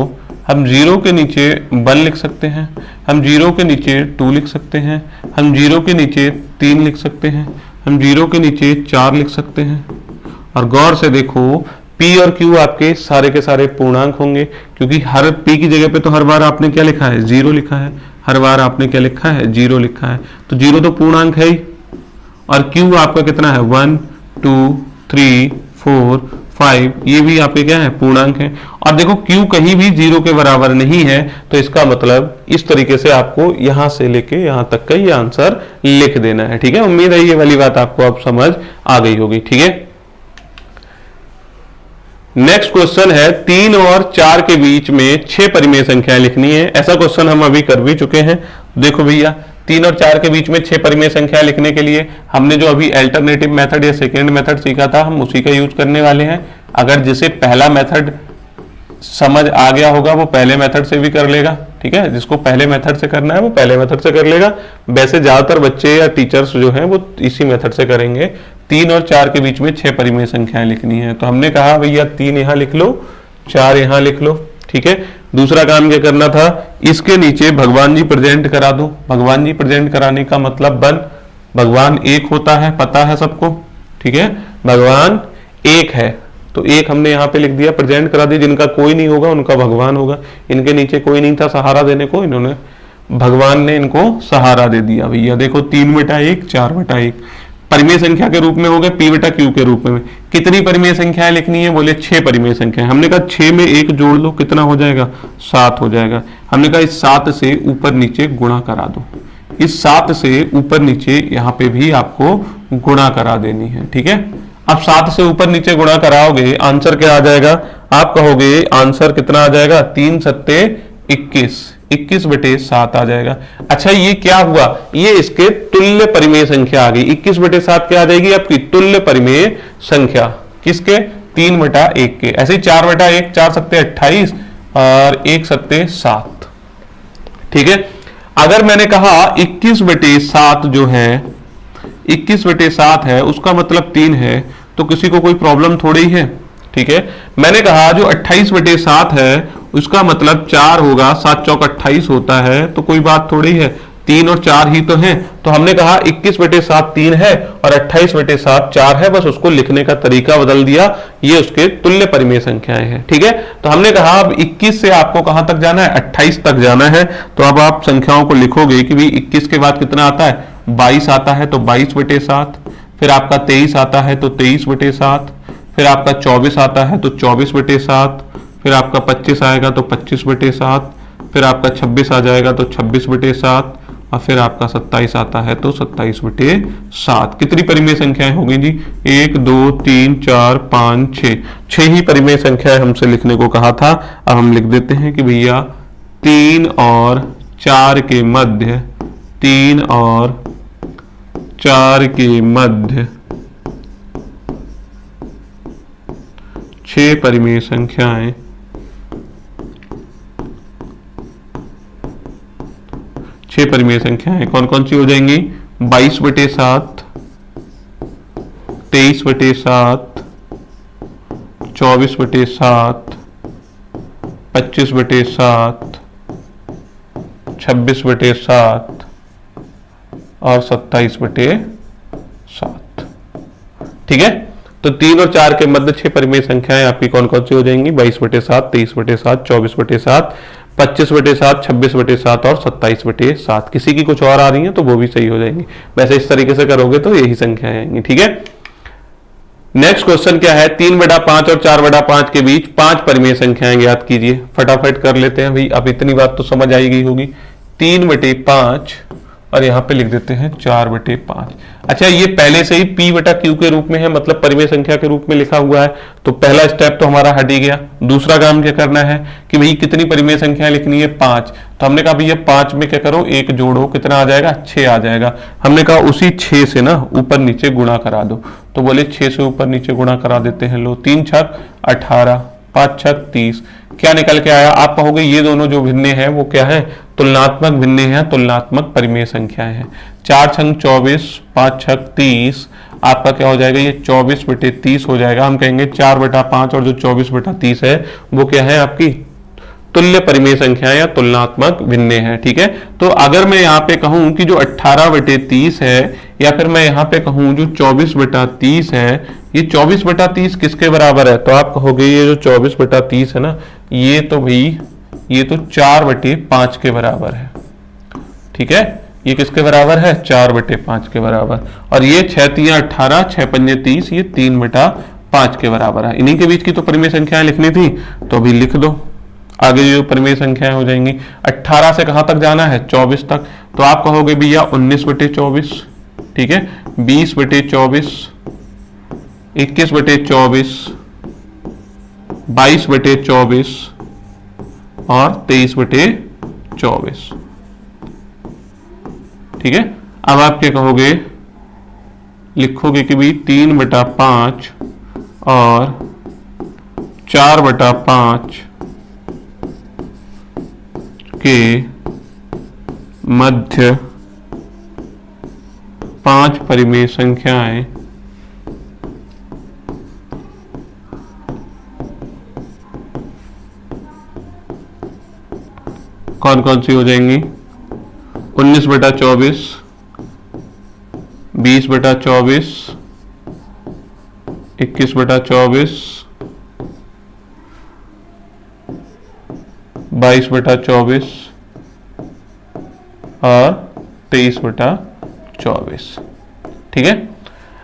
हम 0 के नीचे 1 लिख सकते हैं, हम 0 के नीचे 2 लिख सकते हैं, हम 0 के नीचे 3 लिख सकते हैं, हम 0 के नीचे 4 लिख सकते हैं। और गौर से देखो, p और q आपके सारे के सारे पूर्णांक होंगे, क्योंकि हर p की जगह पे तो हर बार आपने क्या लिखा है? 0 लिखा है। हर बार आपने क्या लिखा है? 0 लिखा है। तो 0 तो पूर्णांक है ही। और q आपका कितना है? 1 2 3 4 5, ये भी आपके क्या है? पूर्णांक है। और देखो q कहीं भी 0 के बराबर नहीं है, तो इसका मतलब इस तरीके से आपको यहां से लेके यहां तक का ये आंसर लिख देना है। ठीक है, उम्मीद है ये वाली बात आपको अब समझ आ गई होगी। ठीक है, नेक्स्ट क्वेश्चन है 3 और 4 के बीच में 6 परिमेय संख्याएं लिखनी है। ऐसा क्वेश्चन हम अभी कर भी चुके हैं। देखो भैया, 3 और 4 के बीच में 6 परिमेय संख्याएं लिखने के लिए हमने जो अभी अल्टरनेटिव मेथड या सेकेंड मेथड सीखा था, हम उसी का यूज करने वाले हैं। अगर जिसे पहला मेथड समझ आ गया होगा वो पहले मेथड से भी कर लेगा। ठीक है, जिसको पहले मेथड से करना है वो पहले मेथड से कर लेगा। वैसे ज्यादातर बच्चे या टीचर्स जो हैं वो इसी मेथड से करेंगे। 3 और 4 के बीच में 6 परिमेय संख्याएं लिखनी है। तो हमने कहा भैया 3 यहां लिख लो, 4 यहां लिख लो। ठीक है, दूसरा काम क्या करना था? इसके नीचे भगवान जी प्रेजेंट करा दो। भगवान जी प्रेजेंट कराने का मतलब भगवान एक होता है, पता है सबको। ठीक है, भगवान एक है, तो एक हमने यहाँ पे लिख दिया, प्रेजेंट करा दी। जिनका कोई नहीं होगा उनका भगवान होगा। इनके नीचे कोई नहीं था सहारा देने को, इन्होंने भगवान ने इनको सहारा दे दिया। भैया देखो 3 बटा 1 4 बटा 1 परिमेय संख्या के रूप में हो गए, p बटा q के रूप में। कितनी परिमेय संख्याएं लिखनी है? बोले 6 परिमेय संख्याएं। हमने कहा 6 में 1 जोड़ लो, कितना हो जाएगा? 7 हो जाएगा। हमने कहा इस 7 से ऊपर नीचे गुणा करा दो। इस 7 से ऊपर नीचे यहाँ पे भी आपको गुणा करा देनी है। ठीक है, अब 7 से ऊपर नीचे गुणा कराओगे, आंसर क्या आ जाएगा? आप कहोगे आंसर कितना आ जाएगा? 3 सत्ते 21, 21 बटे 7 आ जाएगा। अच्छा, ये क्या हुआ? ये इसके तुल्य परिमेय संख्या आ गई। 21 बटे 7 क्या आ जाएगी? आपकी तुल्य परिमेय संख्या। किसके? 3 बटा 1 के। ऐसे ही 4 बटा 1, 4 सत्ते 28 और 1 सत्ते 7। ठीक है, अगर मैंने कहा 21 बटे 7 जो है 21 बटे 7 है, उसका मतलब 3 है, तो किसी को कोई प्रॉब्लम थोड़ी है। ठीक है, मैंने कहा जो 28 बटे 7 है उसका मतलब 4 होगा, 7 चौक 28 होता है, तो कोई बात थोड़ी है। 3 और 4 ही तो हैं, तो हमने कहा 21/7 3 है और 28/7 4 है, बस उसको लिखने का तरीका बदल दिया, ये उसके तुल्य परिमेय संख्याएं हैं। ठीक है, तो हमने कहा अब 21 से आपको कहां तक जाना है, 28 तक जाना है। तो अब आप संख्याओं को लिखोगे कि भाई 21 के बाद कितना आता है, 22 आता है, तो 22/7, फिर आपका 23 आता है तो 23/7, फिर आपका 24 आता है तो 24/7, फिर आपका 25 आएगा तो 25/7, फिर आपका 26 आ जाएगा तो 26/7, और फिर आपका 27 आता है तो 27/7। कितनी परिमेय संख्याएं हो गई जी, 1 2 3 4 5 6, 6 ही परिमेय संख्याएं हमसे लिखने को कहा था। अब हम लिख देते हैं कि भैया 3 और 4 के मध्य, 3 और 4 के मध्य 6 परिमेय संख्याएं, 6 परिमेय संख्याएं कौन कौन सी हो जाएंगी, 22/7, 23/7, 24/7, 25/7, 26/7 और 27/7। ठीक है, तो 3 और 4 के मध्य 6 परिमेय संख्याएं आपकी कौन कौन सी हो जाएंगी, 22/7, 23/7, 24/7, 25/7, 26/7 और 27/7। किसी की कुछ और आ रही है तो वो भी सही हो जाएंगी। वैसे इस तरीके से करोगे तो यही संख्याएं आएंगी। ठीक है, नेक्स्ट क्वेश्चन क्या है, 3/5 और 4/5 के बीच 5 परिमेय संख्याएं ज्ञात कीजिए। फटाफट कर लेते हैं भाई, अब इतनी बात तो समझ आई गई होगी। 3/5 और यहां पे लिख देते हैं 4/5। अच्छा, ये पहले से ही P/Q के रूप में है, मतलब परिमेय संख्या के रूप में लिखा हुआ है, तो पहला स्टेप तो हमारा हट ही गया। दूसरा काम क्या करना है कि भाई कितनी परिमेय संख्या लिखनी है, 5। तो हमने कहा भैया 5 में क्या करो, एक जोड़ो, कितना आ जाएगा, 6 आ जाएगा। हमने कहा उसी 6 से ना ऊपर नीचे गुणा करा दो, तो बोले 6 से ऊपर नीचे गुणा करा देते हैं। लो 3 छक 18, 5 छक 30, क्या निकल के आया, आप कहोगे ये दोनों जो भिन्ने हैं वो क्या है, तुलनात्मक भिन्ने हैं, तुलनात्मक परिमेय संख्याएं हैं। 4 छंग 24, 5 छक 30, आपका क्या हो जाएगा, ये 24/30 हो जाएगा। हम कहेंगे 4/5 और जो 24/30 है वो क्या है, आपकी तुल्य परिमेय संख्याएं या तुलनात्मक भिन्ने हैं। ठीक है, तो अगर मैं यहाँ पे कहूं कि जो 18/30 है, या फिर मैं यहाँ पे कहूं जो 24/30 है, ये 24/30 किसके बराबर है, तो आप कहोगे ये जो 24/30 है ना, ये तो भाई ये तो 4/5 के बराबर है। ठीक है, ये किसके बराबर है, 4/5 के बराबर। और ये 6 तियां 18, 6 पंजे 30, ये 3/5 के बराबर है। इन्हीं के बीच की तो परिमेय संख्याएं लिखनी थी, तो अभी लिख दो। आगे जो परिमेय संख्याएं हो जाएंगी, 18 से कहां तक जाना है, 24 तक। तो आप कहोगे भैया 19/24, ठीक है, 20/24, 21/24, 22/24 और 23/24। ठीक है, अब आप क्या कहोगे, लिखोगे कि भाई 3/5 और 4/5 के मध्य 5 परिमेय संख्याएं कौन कौन सी हो जाएंगी, 19/24, 20/24, 21/24, 22/24 और 23/24। ठीक है,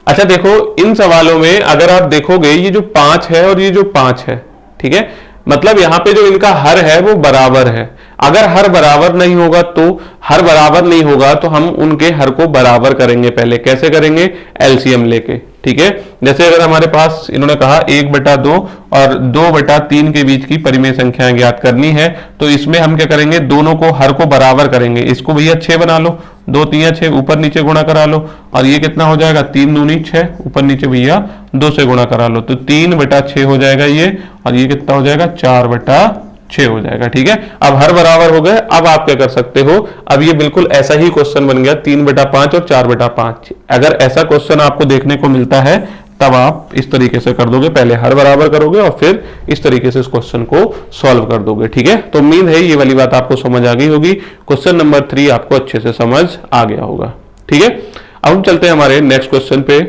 अच्छा देखो, इन सवालों में अगर आप देखोगे ये जो 5 है और ये जो 5 है, ठीक है, मतलब यहां पे जो इनका हर है वो बराबर है। अगर हर बराबर नहीं होगा तो हर बराबर नहीं होगा तो हम उनके हर को बराबर करेंगे। पहले कैसे करेंगे, एलसीएम लेके। ठीक है, जैसे अगर हमारे पास इन्होंने कहा 1/2 और 2/3 के बीच की परिमेय संख्याएं ज्ञात करनी है, तो इसमें हम क्या करेंगे, दोनों को हर को बराबर करेंगे। इसको भैया 6 बना लो, 2 तियां 6, ऊपर नीचे गुणा करा लो, और ये कितना हो जाएगा, 3 दूनी 6, ऊपर नीचे भैया 2 से गुणा करा लो, तो 3/6 हो जाएगा ये, और ये कितना हो जाएगा, 4/6 हो जाएगा। ठीक है, अब हर बराबर हो गए। अब आप क्या कर सकते हो, अब ये बिल्कुल ऐसा ही क्वेश्चन बन गया, 3/5 और 4/5। अगर ऐसा क्वेश्चन आपको देखने को मिलता है तब आप इस तरीके से कर दोगे, पहले हर बराबर करोगे और फिर इस तरीके से इस क्वेश्चन को सॉल्व कर दोगे। ठीक है, तो उम्मीद है ये वाली बात आपको समझ आ गई होगी। क्वेश्चन नंबर 3 आपको अच्छे से समझ आ गया होगा। ठीक है, अब हम चलते हैं हमारे नेक्स्ट क्वेश्चन पे,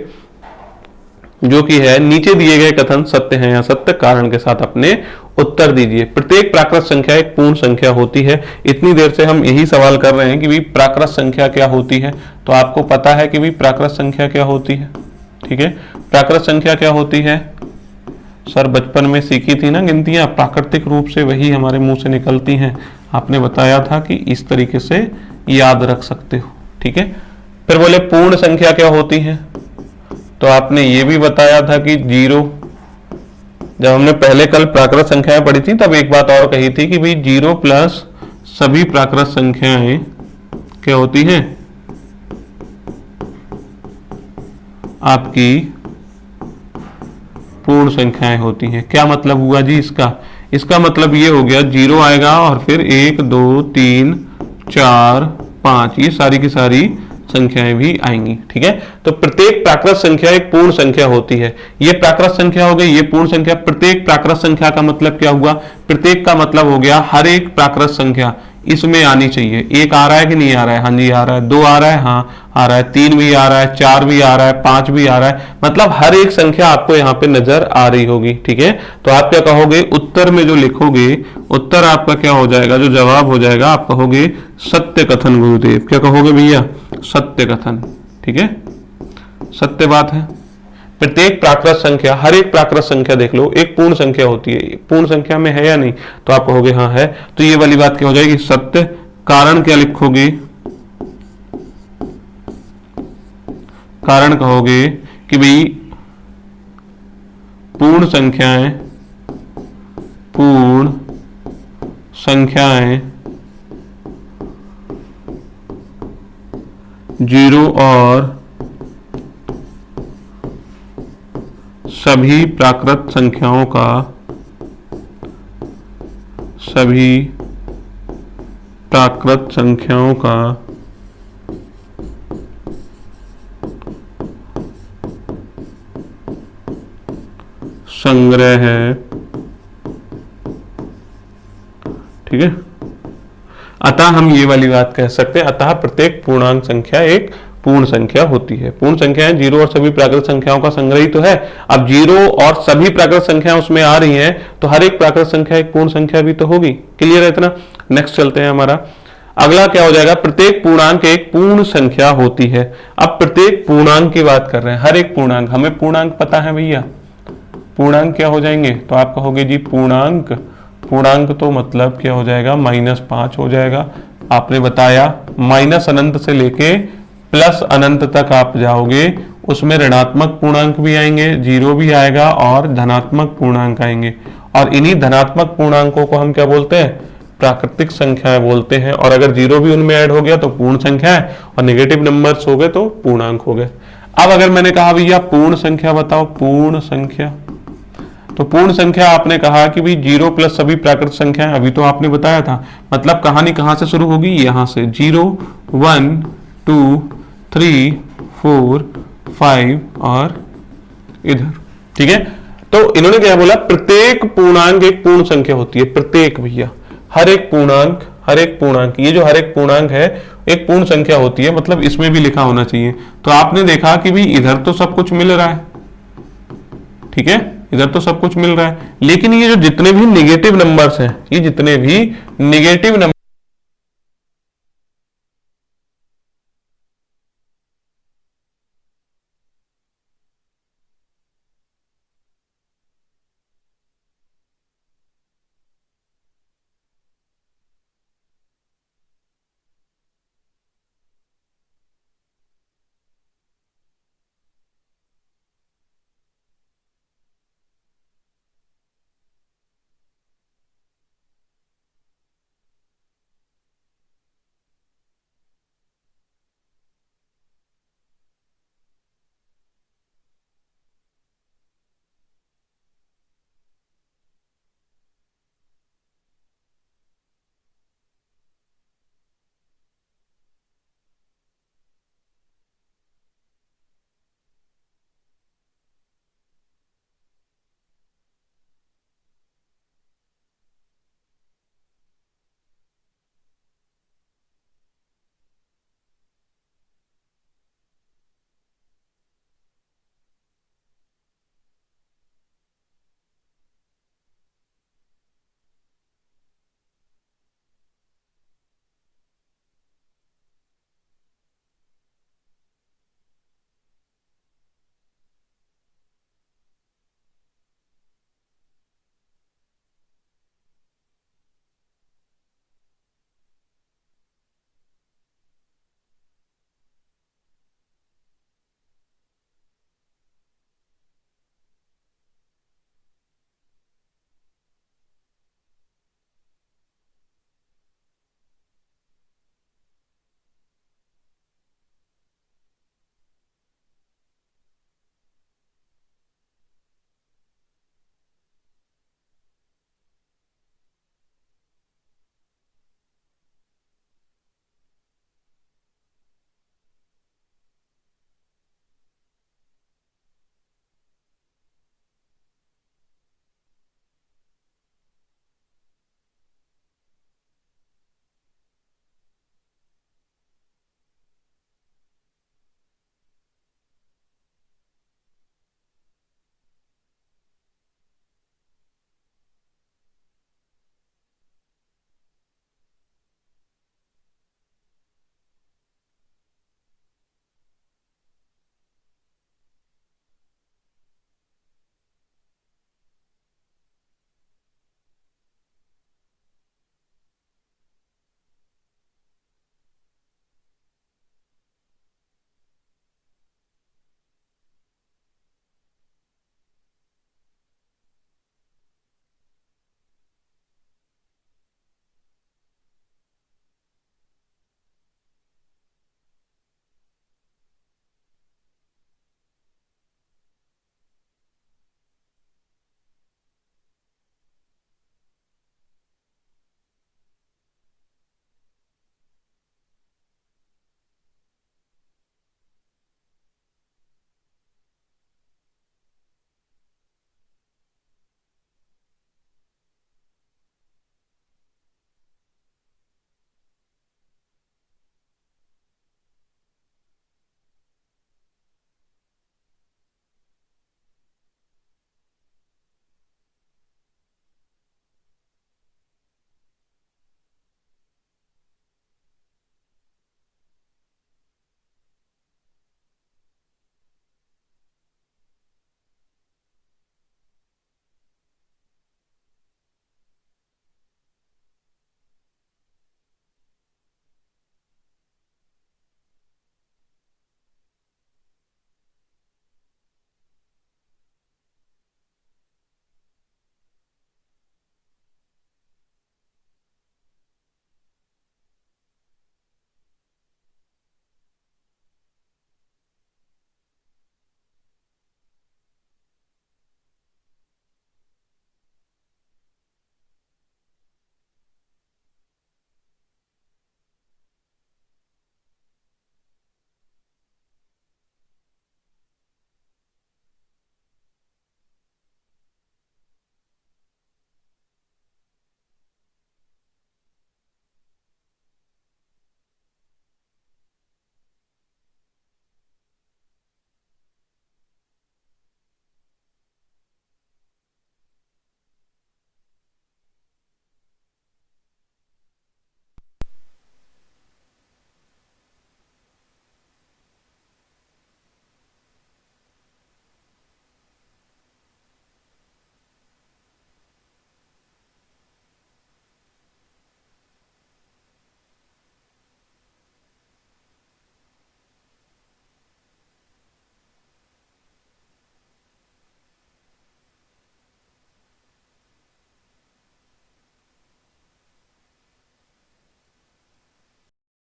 जो कि है नीचे दिए गए कथन सत्य हैं या सत्य, कारण के साथ अपने उत्तर दीजिए। प्रत्येक प्राकृत संख्या एक पूर्ण संख्या होती है। इतनी देर से हम यही सवाल कर रहे हैं कि भाई प्राकृत संख्या क्या होती है, तो आपको पता है कि भाई प्राकृत संख्या क्या होती है। ठीक है, प्राकृत संख्या क्या होती है, सर बचपन में सीखी थी ना गिनतियां, प्राकृतिक रूप से वही हमारे मुंह से निकलती हैं। आपने बताया था कि इस तरीके से याद रख सकते हो। ठीक है, फिर बोले पूर्ण संख्या क्या होती है, तो आपने ये भी बताया था कि 0, जब हमने पहले कल प्राकृत संख्याएं पढ़ी थी तब एक बात और कही थी कि भाई 0 प्लस सभी प्राकृत संख्याएं क्या होती हैं, आपकी पूर्ण संख्याएं होती हैं। क्या मतलब हुआ जी इसका मतलब ये हो गया 0 आएगा और फिर 1 2 3 4 5 ये सारी की सारी संख्याएं भी आएंगी। ठीक है, तो प्रत्येक प्राकृत संख्या एक पूर्ण संख्या होती है। ये प्राकृत संख्या हो गई, ये पूर्ण संख्या। प्रत्येक प्राकृत संख्या का मतलब क्या हुआ, प्रत्येक का मतलब हो गया हर एक प्राकृत संख्या इसमें आनी चाहिए। 1 आ रहा है कि नहीं आ रहा है, हाँ जी आ रहा है। 2 आ रहा है, हाँ आ रहा है। 3 भी आ रहा है, 4 भी आ रहा है, 5 भी आ रहा है, मतलब हर एक संख्या आपको यहाँ पे नजर आ रही होगी। ठीक है, तो आप क्या कहोगे, उत्तर में जो लिखोगे, उत्तर आपका क्या हो जाएगा, जो जवाब हो जाएगा आप कहोगे सत्य कथन गुरुदेव। क्या कहोगे भैया, सत्य कथन। ठीक है, सत्य बात है। प्रत्येक प्राकृत संख्या, हर एक प्राकृत संख्या देख लो एक पूर्ण संख्या होती है। पूर्ण संख्या में है या नहीं, तो आप कहोगे हाँ है, तो ये वाली बात क्या हो जाएगी, सत्य। कारण क्या लिखोगे, कारण कहोगे कि भाई पूर्ण संख्याएं 0 और सभी प्राकृत संख्याओं का संग्रह है। ठीक है, अतः हम ये वाली बात कह सकते हैं, अतः प्रत्येक पूर्णांक संख्या एक पूर्ण संख्या होती है। पूर्ण संख्याएं 0 और सभी प्राकृत संख्याओं का संग्रह ही तो है। अब 0 और सभी प्राकृत संख्याएं उसमें आ रही हैं, तो हर एक प्राकृत संख्या एक पूर्ण संख्या भी तो होगी। क्लियर है इतना। नेक्स्ट चलते हैं, हमारा अगला क्या हो जाएगा, प्रत्येक पूर्णांक एक पूर्ण संख्या होती है। अब प्रत्येक पूर्णांक की बात कर रहे हैं, हर एक पूर्णांक, हमें पूर्णांक पता है भैया, पूर्णांक क्या हो जाएंगे, तो आप कहोगे जी पूर्णांक, पूर्णांक तो मतलब क्या हो जाएगा, -5 हो जाएगा। आपने बताया माइनस अनंत से लेके प्लस अनंत तक आप जाओगे, उसमें ऋणात्मक पूर्णांक भी आएंगे, 0 भी आएगा और धनात्मक पूर्णांक आएंगे। और इन्हीं धनात्मक पूर्णांकों को हम क्या बोलते हैं, प्राकृतिक संख्याएं बोलते हैं। और अगर 0 भी उनमें ऐड हो गया तो पूर्ण संख्या है, और नेगेटिव नंबर्स हो गए तो पूर्णांक हो गए। अब अगर मैंने कहा भैया पूर्ण संख्या बताओ, पूर्ण संख्या, तो पूर्ण संख्या आपने कहा कि भाई 0 प्लस सभी प्राकृत संख्याएं, अभी तो आपने बताया था। मतलब कहानी कहां से शुरू होगी, यहां से 0 1 2 3 4 5 और इधर। ठीक है, तो इन्होंने क्या बोला, प्रत्येक पूर्णांक एक पूर्ण संख्या होती है। प्रत्येक भैया, हर एक पूर्णांक, ये जो हर एक पूर्णांक है एक पूर्ण संख्या होती है, मतलब इसमें भी लिखा होना चाहिए। तो आपने देखा कि भाई इधर तो सब कुछ मिल रहा है, ठीक है, इधर तो सब कुछ मिल रहा है, लेकिन ये जो जितने भी नेगेटिव नंबर्स हैं, ये जितने भी नेगेटिव